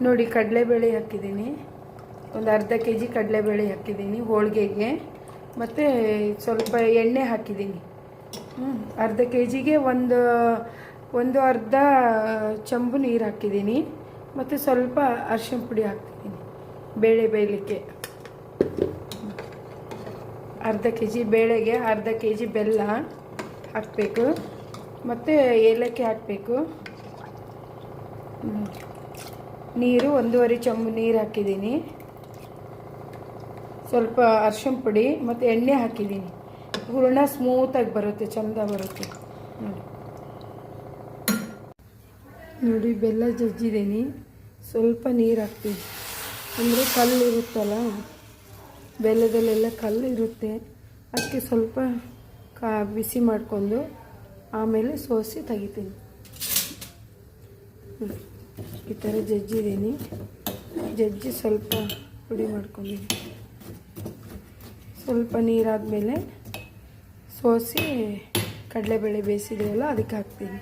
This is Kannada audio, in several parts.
ನೋಡಿ ಕಡಲೆಬೇಳೆ ಹಾಕಿದ್ದೀನಿ, ಒಂದು ಅರ್ಧ ಕೆ ಜಿ ಕಡಲೆಬೇಳೆ ಹಾಕಿದ್ದೀನಿ ಹೋಳಿಗೆಗೆ. ಮತ್ತು ಸ್ವಲ್ಪ ಎಣ್ಣೆ ಹಾಕಿದ್ದೀನಿ. ಅರ್ಧ ಕೆ ಜಿಗೆ ಒಂದು ಅರ್ಧ ಚಂಬು ನೀರು ಹಾಕಿದ್ದೀನಿ. ಮತ್ತು ಸ್ವಲ್ಪ ಅರಿಶಿನ ಪುಡಿ ಹಾಕ್ತಿದ್ದೀನಿ ಬೇಳೆ ಬೇಯಲಿಕ್ಕೆ. ಅರ್ಧ ಕೆ ಜಿ ಬೇಳೆಗೆ ಅರ್ಧ ಕೆ ಜಿ ಬೆಲ್ಲ ಹಾಕಬೇಕು. ಮತ್ತು ಏಲಕ್ಕಿ ಹಾಕಬೇಕು. ನೀರು 1.5 ಚಮಚ ನೀರು ಹಾಕಿದ್ದೀನಿ. ಸ್ವಲ್ಪ ಅರಿಶಿನ ಪುಡಿ ಮತ್ತು ಎಣ್ಣೆ ಹಾಕಿದ್ದೀನಿ. ಹೂರಣ ಸ್ಮೂತಾಗಿ ಬರುತ್ತೆ, ಚೆಂದ ಬರುತ್ತೆ. ನೋಡಿ ಬೆಲ್ಲ ಜಜ್ಜಿದ್ದೀನಿ. ಸ್ವಲ್ಪ ನೀರು ಹಾಕ್ತೀನಿ, ಅಂದರೆ ಕಲ್ಲು ಇರುತ್ತಲ್ಲ, ಬೆಲ್ಲದಲ್ಲೆಲ್ಲ ಕಲ್ಲು ಇರುತ್ತೆ. ಅದಕ್ಕೆ ಸ್ವಲ್ಪ ಬಿಸಿ ಮಾಡಿಕೊಂಡು ಆಮೇಲೆ ಸೋಸಿ ತೆಗಿತೀನಿ. ಈ ಥರ ಜಜ್ಜಿದ್ದೀನಿ. ಜಜ್ಜಿ ಸ್ವಲ್ಪ ಪುಡಿ ಮಾಡ್ಕೊಂಡಿದ್ದೀನಿ. ಸ್ವಲ್ಪ ನೀರಾದಮೇಲೆ ಸೋಸಿ ಕಡಲೆಬೇಳೆ ಬೇಯಿಸಿದ್ದೀವಲ್ಲ ಅದಕ್ಕೆ ಹಾಕ್ತೀನಿ.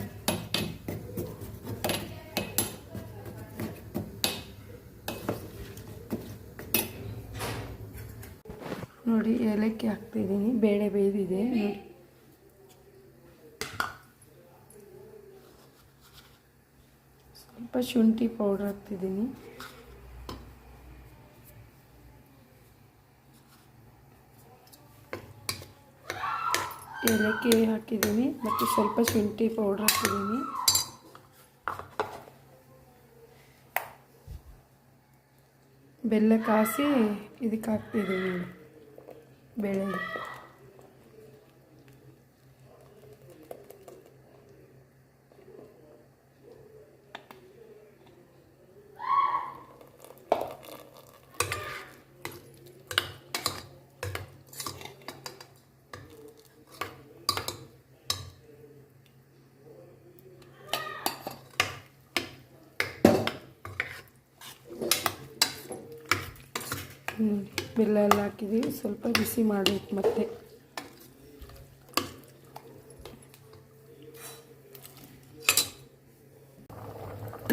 ನೋಡಿ ಏಲಕ್ಕಿ ಹಾಕ್ತಿದ್ದೀನಿ. ಬೇಳೆ ಬೇಯ್ದಿದೆ ನೋಡಿ. ಸ್ವಲ್ಪ ಶುಂಠಿ ಪೌಡ್ರ್ ಹಾಕ್ತಿದ್ದೀನಿ. ಏಲಕ್ಕಿ ಹಾಕಿದ್ದೀನಿ ಮತ್ತು ಸ್ವಲ್ಪ ಶುಂಠಿ ಪೌಡ್ರ್ ಹಾಕಿದ್ದೀನಿ. ಬೆಲ್ಲ ಕಾಸಿ ಇದಕ್ಕೆ ಹಾಕ್ತಿದ್ದೀನಿ ಬೇಳೆಗೆ. ಬೆಲ್ಲ ಎಲ್ಲ ಹಾಕಿದ್ದೀವಿ. ಸ್ವಲ್ಪ ಬಿಸಿ ಮಾಡಬೇಕು. ಮತ್ತೆ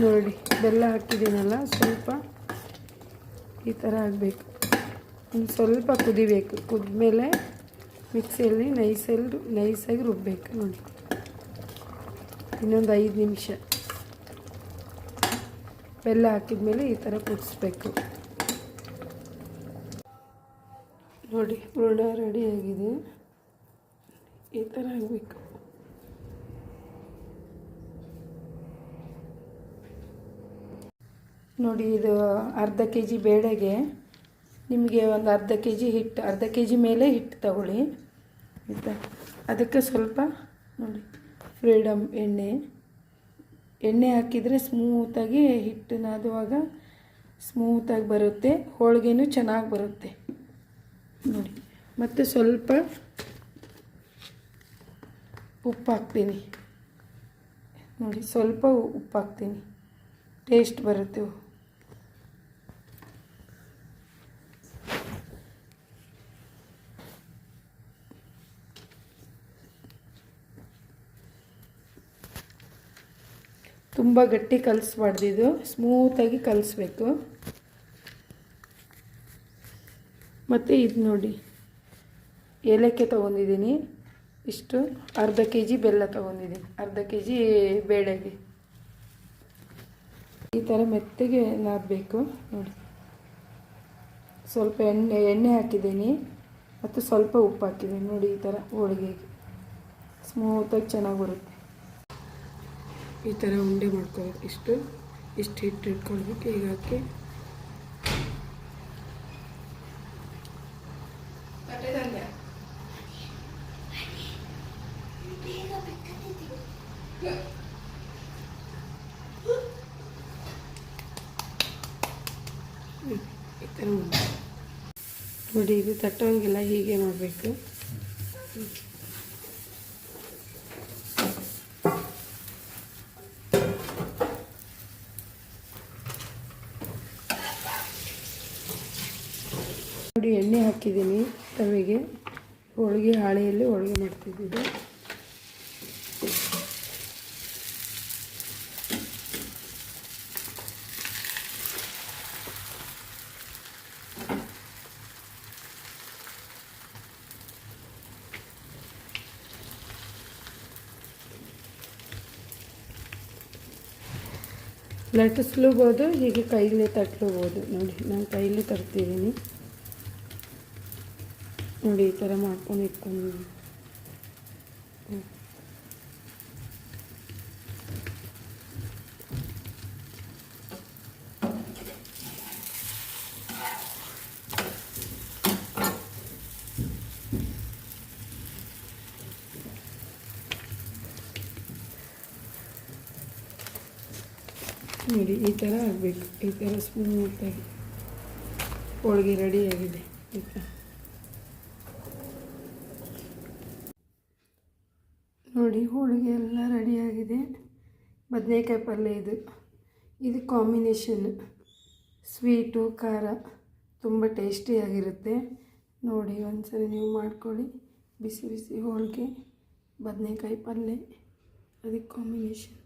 ನೋಡಿ ಬೆಲ್ಲ ಹಾಕಿದ್ದೀನಲ್ಲ, ಸ್ವಲ್ಪ ಈ ಥರ ಆಗಬೇಕು. ಒಂದು ಸ್ವಲ್ಪ ಕುದಿಬೇಕು. ಕುದ್ಮೇಲೆ ಮಿಕ್ಸಿಯಲ್ಲಿ ನೈಸಾಗಿ ರುಬ್ಬಬೇಕು. ನೋಡಿ ಇನ್ನೊಂದು 5 ನಿಮಿಷ ಬೆಲ್ಲ ಹಾಕಿದ್ಮೇಲೆ ಈ ಥರ ಕುದಿಸ್ಬೇಕು. ನೋಡಿ ಹೂರಣ ರೆಡಿಯಾಗಿದೆ. ಈ ಥರ ಆಗಬೇಕು. ನೋಡಿ ಇದು ಅರ್ಧ ಕೆ ಜಿ ಬೇಳೆಗೆ ನಿಮಗೆ ಒಂದು ಅರ್ಧ ಕೆ ಜಿ ಹಿಟ್ಟು, ಅರ್ಧ ಕೆ ಜಿ ಮೇಲೆ ಹಿಟ್ಟು ತಗೊಳ್ಳಿ ಆಯಿತಾ. ಅದಕ್ಕೆ ಸ್ವಲ್ಪ ನೋಡಿ ಫ್ರೀಡಮ್ ಎಣ್ಣೆ ಹಾಕಿದರೆ ಸ್ಮೂತಾಗಿ ಹಿಟ್ಟು ನಾದುವಾಗ ಸ್ಮೂತಾಗಿ ಬರುತ್ತೆ. ಹೋಳಿಗೆನೂ ಚೆನ್ನಾಗಿ ಬರುತ್ತೆ ನೋಡಿ. ಮತ್ತು ಸ್ವಲ್ಪ ಉಪ್ಪು ಹಾಕ್ತೀನಿ ನೋಡಿ. ಸ್ವಲ್ಪ ಉಪ್ಪು ಹಾಕ್ತೀನಿ, ಟೇಸ್ಟ್ ಬರುತ್ತೆ. ತುಂಬ ಗಟ್ಟಿ ಕಲಿಸ್ಬಾರ್ದು, ಇದು ಸ್ಮೂತಾಗಿ ಕಲಿಸ್ಬೇಕು. ಮತ್ತು ಇದು ನೋಡಿ ಏಲಕ್ಕಿ ತೊಗೊಂಡಿದ್ದೀನಿ. ಇಷ್ಟು ಅರ್ಧ ಕೆ ಜಿ ಬೆಲ್ಲ ತೊಗೊಂಡಿದ್ದೀನಿ, ಅರ್ಧ ಕೆ ಜಿ ಬೇಳೆಗೆ. ಈ ಥರ ಮೆತ್ತಗೆ ನಾದಬೇಕು ನೋಡಿ. ಸ್ವಲ್ಪ ಎಣ್ಣೆ ಹಾಕಿದ್ದೀನಿ ಮತ್ತು ಸ್ವಲ್ಪ ಉಪ್ಪು ಹಾಕಿದ್ದೀನಿ ನೋಡಿ. ಈ ಥರ ಹೋಳಿಗೆಗೆ ಸ್ಮೂತಾಗಿ ಚೆನ್ನಾಗಿ ಬರುತ್ತೆ. ಈ ಥರ ಉಂಡೆ ಮಾಡ್ಕೋಬೇಕು. ಇಷ್ಟು ಹಿಟ್ಟು ಇಟ್ಕೊಳ್ಬೇಕು. ಈಗ ಹಾಕಿ ಈ ಥರ ನೋಡಿ. ಇದು ತಟ್ಟೋಂಗಿಲ್ಲ, ಹೀಗೆ ಮಾಡಬೇಕು. ನೋಡಿ ಎಣ್ಣೆ ಹಾಕಿದ್ದೀನಿ ತವೆಗೆ. ಹೋಳಿಗೆ ಹಾಳೆಯಲ್ಲಿ ಹೋಳಿಗೆ ಮಾಡ್ತಿದ್ದೀನಿ. ಲಟ್ಟಿಸ್ಲೂಬೋದು, ಹೀಗೆ ಕೈಲೇ ತಟ್ಲೂಬೋದು. ನೋಡಿ ನಾನು ಕೈಲೇ ತರ್ತಿದ್ದೀನಿ. ನೋಡಿ ಈ ಥರ ಮಾಡ್ಕೊಂಡು ಇಟ್ಕೊಂಡು ನೋಡಿ ಈ ಥರ ಆಗಬೇಕು. ಈ ಥರ ಸ್ಮೂತಾಗಿ ಹೋಳಿಗೆ ರೆಡಿಯಾಗಿದೆ. ಈ ಥರ ನೋಡಿ ಹೋಳಿಗೆ ಎಲ್ಲ ರೆಡಿಯಾಗಿದೆ. ಬದನೇಕಾಯಿ ಪಲ್ಯ ಇದು ಕಾಂಬಿನೇಷನ್ ಸ್ವೀಟು ಖಾರ ತುಂಬ ಟೇಸ್ಟಿಯಾಗಿರುತ್ತೆ. ನೋಡಿ ಒಂದ್ಸರಿ ನೀವು ಮಾಡ್ಕೊಳ್ಳಿ. ಬಿಸಿ ಬಿಸಿ ಹೋಳಿಗೆ ಬದನೇಕಾಯಿ ಪಲ್ಯ ಅದಕ್ಕೆ ಕಾಂಬಿನೇಷನ್.